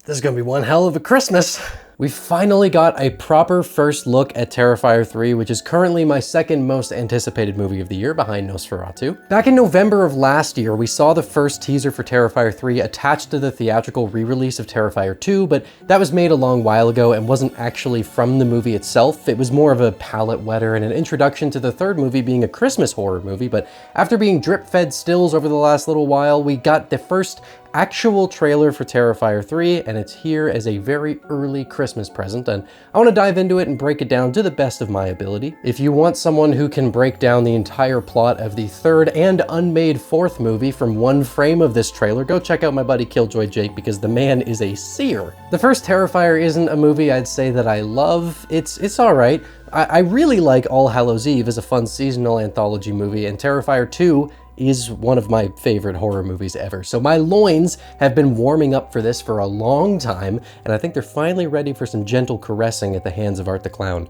This is gonna be one hell of a Christmas. We finally got a proper first look at Terrifier 3, which is currently my second most anticipated movie of the year behind Nosferatu. Back in November of last year, we saw the first teaser for Terrifier 3 attached to the theatrical re-release of Terrifier 2, but that was made a long while ago and wasn't actually from the movie itself. It was more of a palate wetter and an introduction to the third movie being a Christmas horror movie, but after being drip-fed stills over the last little while, we got the first actual trailer for Terrifier 3, and it's here as a very early Christmas present, and I want to dive into it and break it down to the best of my ability. If you want someone who can break down the entire plot of the third and unmade fourth movie from one frame of this trailer, go check out my buddy Killjoy Jake, because the man is a seer. The first Terrifier isn't a movie I'd say that I love. It's alright. I really like All Hallows Eve as a fun seasonal anthology movie, and Terrifier 2 is one of my favorite horror movies ever. So my loins have been warming up for this for a long time, and I think they're finally ready for some gentle caressing at the hands of Art the Clown.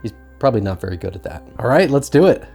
He's probably not very good at that. All right, let's do it.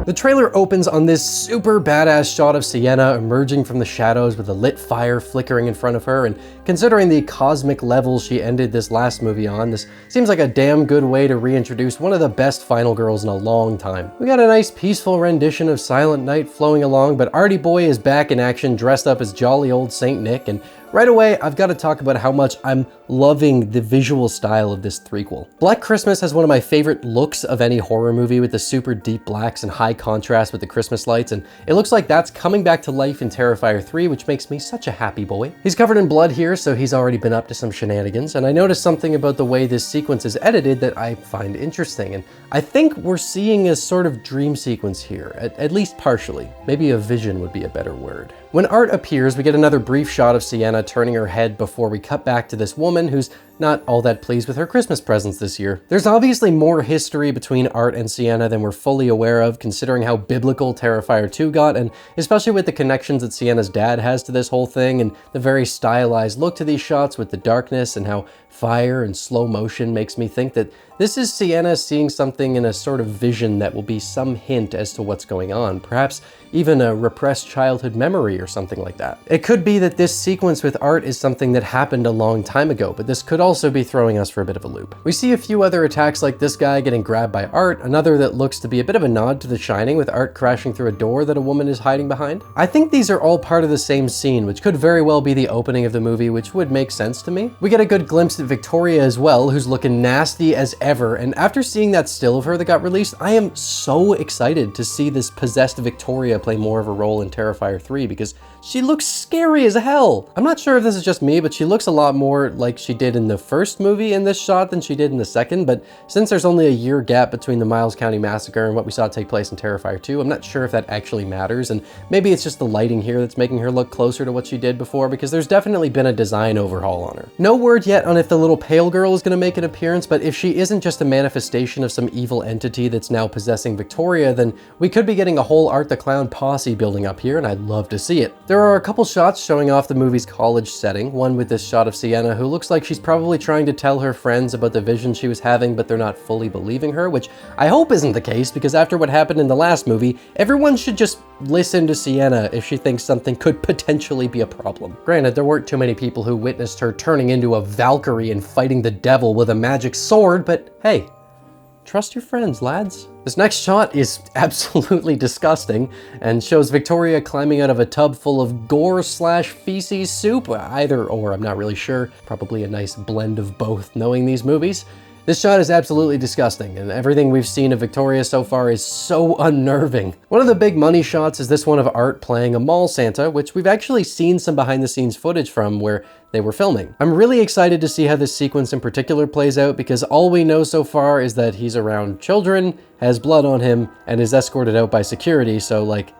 The trailer opens on this super badass shot of Sienna emerging from the shadows with a lit fire flickering in front of her, and considering the cosmic level she ended this last movie on, this seems like a damn good way to reintroduce one of the best final girls in a long time. We got a nice peaceful rendition of Silent Night flowing along, but Artie Boy is back in action dressed up as jolly old Saint Nick, and right away, I've got to talk about how much I'm loving the visual style of this threequel. Black Christmas has one of my favorite looks of any horror movie, with the super deep blacks and high contrast with the Christmas lights, and it looks like that's coming back to life in Terrifier 3, which makes me such a happy boy. He's covered in blood here, so he's already been up to some shenanigans, and I noticed something about the way this sequence is edited that I find interesting, and I think we're seeing a sort of dream sequence here, at least partially. Maybe a vision would be a better word. When Art appears, we get another brief shot of Sienna turning her head before we cut back to this woman who's not all that pleased with her Christmas presents this year. There's obviously more history between Art and Sienna than we're fully aware of, considering how biblical Terrifier 2 got, and especially with the connections that Sienna's dad has to this whole thing, and the very stylized look to these shots with the darkness and how fire and slow motion makes me think that this is Sienna seeing something in a sort of vision that will be some hint as to what's going on, perhaps even a repressed childhood memory or something like that. It could be that this sequence with Art is something that happened a long time ago, but this could also be throwing us for a bit of a loop. We see a few other attacks like this guy getting grabbed by Art, another that looks to be a bit of a nod to The Shining with Art crashing through a door that a woman is hiding behind. I think these are all part of the same scene, which could very well be the opening of the movie, which would make sense to me. We get a good glimpse at Victoria as well, who's looking nasty as ever, and after seeing that still of her that got released, I am so excited to see this possessed Victoria play more of a role in Terrifier 3, because she looks scary as hell. I'm not sure if this is just me, but she looks a lot more like she did in the first movie in this shot than she did in the second, but since there's only a year gap between the Miles County Massacre and what we saw take place in Terrifier 2, I'm not sure if that actually matters, and maybe it's just the lighting here that's making her look closer to what she did before, because there's definitely been a design overhaul on her. No word yet on if the little pale girl is going to make an appearance, but if she isn't just a manifestation of some evil entity that's now possessing Victoria, then we could be getting a whole Art the Clown posse building up here, and I'd love to see it. There are a couple shots showing off the movie's college setting, one with this shot of Sienna who looks like she's probably trying to tell her friends about the vision she was having, but they're not fully believing her, which I hope isn't the case, because after what happened in the last movie, everyone should just listen to Sienna if she thinks something could potentially be a problem. Granted, there weren't too many people who witnessed her turning into a Valkyrie and fighting the devil with a magic sword, but hey, trust your friends, lads. This next shot is absolutely disgusting and shows Victoria climbing out of a tub full of gore/feces soup. Either or, I'm not really sure. Probably a nice blend of both, knowing these movies. This shot is absolutely disgusting, and everything we've seen of Victoria so far is so unnerving. One of the big money shots is this one of Art playing a mall Santa, which we've actually seen some behind the scenes footage from where they were filming. I'm really excited to see how this sequence in particular plays out, because all we know so far is that he's around children, has blood on him, and is escorted out by security, so like,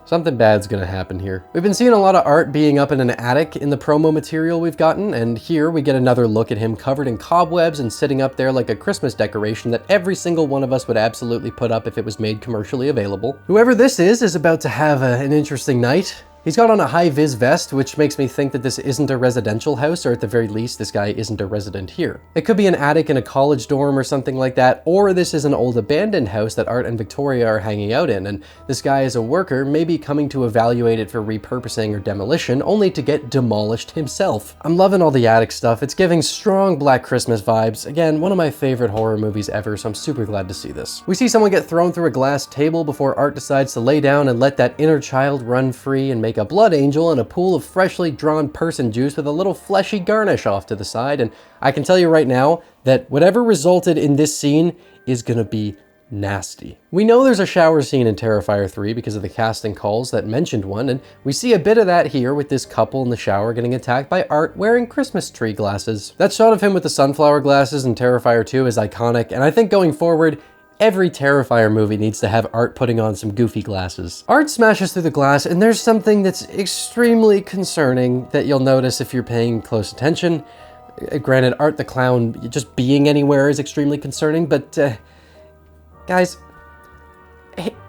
something bad's gonna happen here. We've been seeing a lot of Art being up in an attic in the promo material we've gotten, and here we get another look at him covered in cobwebs and sitting up there like a Christmas decoration that every single one of us would absolutely put up if it was made commercially available. Whoever this is about to have an interesting night. He's got on a high-vis vest, which makes me think that this isn't a residential house, or at the very least, this guy isn't a resident here. It could be an attic in a college dorm or something like that, or this is an old abandoned house that Art and Victoria are hanging out in, and this guy is a worker, maybe coming to evaluate it for repurposing or demolition, only to get demolished himself. I'm loving all the attic stuff. It's giving strong Black Christmas vibes. Again, one of my favorite horror movies ever, so I'm super glad to see this. We see someone get thrown through a glass table before Art decides to lay down and let that inner child run free and make a blood angel in a pool of freshly drawn person juice with a little fleshy garnish off to the side. And I can tell you right now that whatever resulted in this scene is gonna be nasty. We know there's a shower scene in Terrifier 3 because of the casting calls that mentioned one, and we see a bit of that here with this couple in the shower getting attacked by Art wearing Christmas tree glasses. That shot of him with the sunflower glasses in Terrifier 2 is iconic, and I think going forward, every Terrifier movie needs to have Art putting on some goofy glasses. Art smashes through the glass, and there's something that's extremely concerning that you'll notice if you're paying close attention. Granted, Art the Clown just being anywhere is extremely concerning, but guys,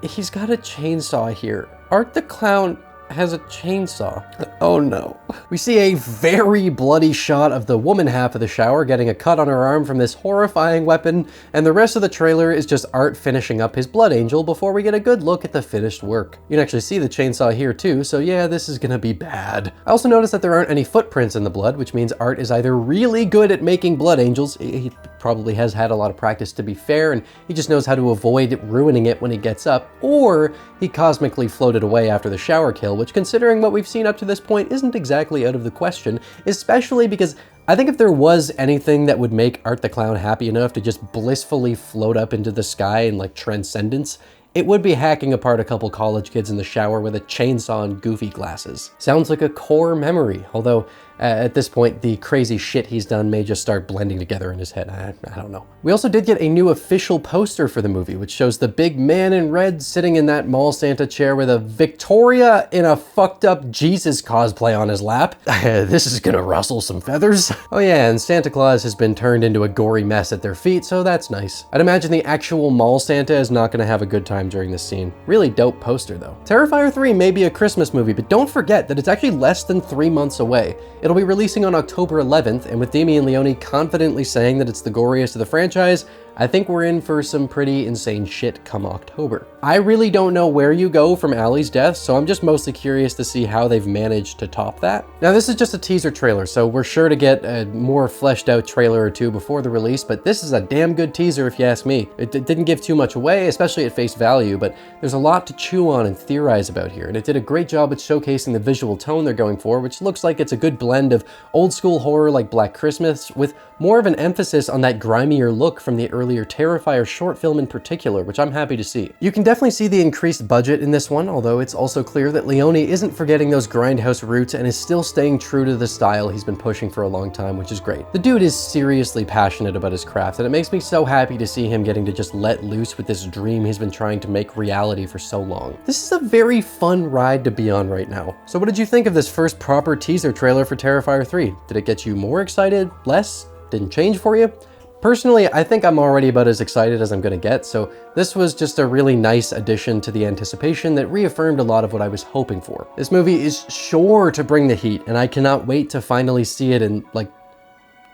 he's got a chainsaw here. Art the Clown has a chainsaw. Oh no. We see a very bloody shot of the woman half of the shower getting a cut on her arm from this horrifying weapon, and the rest of the trailer is just Art finishing up his blood angel before we get a good look at the finished work. You can actually see the chainsaw here too, so yeah, this is gonna be bad. I also noticed that there aren't any footprints in the blood, which means Art is either really good at making blood angels, he probably has had a lot of practice to be fair, and he just knows how to avoid ruining it when he gets up, or he cosmically floated away after the shower kill, which considering what we've seen up to this point isn't exactly out of the question, especially because I think if there was anything that would make Art the Clown happy enough to just blissfully float up into the sky in like transcendence, it would be hacking apart a couple college kids in the shower with a chainsaw and goofy glasses. Sounds like a core memory, although at this point, the crazy shit he's done may just start blending together in his head. I don't know. We also did get a new official poster for the movie, which shows the big man in red sitting in that mall Santa chair with a Victoria in a fucked up Jesus cosplay on his lap. This is gonna rustle some feathers. Oh yeah, and Santa Claus has been turned into a gory mess at their feet, so that's nice. I'd imagine the actual mall Santa is not gonna have a good time during this scene. Really dope poster though. Terrifier 3 may be a Christmas movie, but don't forget that it's actually less than 3 months away. It'll be releasing on October 11th, and with Damien Leone confidently saying that it's the goriest of the franchise, I think we're in for some pretty insane shit come October. I really don't know where you go from Allie's death, so I'm just mostly curious to see how they've managed to top that. Now this is just a teaser trailer, so we're sure to get a more fleshed out trailer or two before the release, but this is a damn good teaser if you ask me. It didn't give too much away, especially at face value, but there's a lot to chew on and theorize about here, and it did a great job at showcasing the visual tone they're going for, which looks like it's a good blend of old school horror like Black Christmas, with more of an emphasis on that grimier look from the earlier Terrifier short film in particular, which I'm happy to see. You can definitely see the increased budget in this one, although it's also clear that Leone isn't forgetting those grindhouse roots and is still staying true to the style he's been pushing for a long time, which is great. The dude is seriously passionate about his craft, and it makes me so happy to see him getting to just let loose with this dream he's been trying to make reality for so long. This is a very fun ride to be on right now. So what did you think of this first proper teaser trailer for Terrifier 3? Did it get you more excited? Less? Didn't change for you? Personally, I think I'm already about as excited as I'm gonna get, so this was just a really nice addition to the anticipation that reaffirmed a lot of what I was hoping for. This movie is sure to bring the heat, and I cannot wait to finally see it in like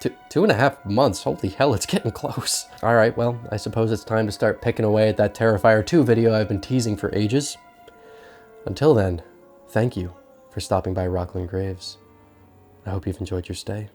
2.5 months. Holy hell, it's getting close. All right, well, I suppose it's time to start picking away at that Terrifier 2 video I've been teasing for ages. Until then, thank you for stopping by Rocklin Graves. I hope you've enjoyed your stay.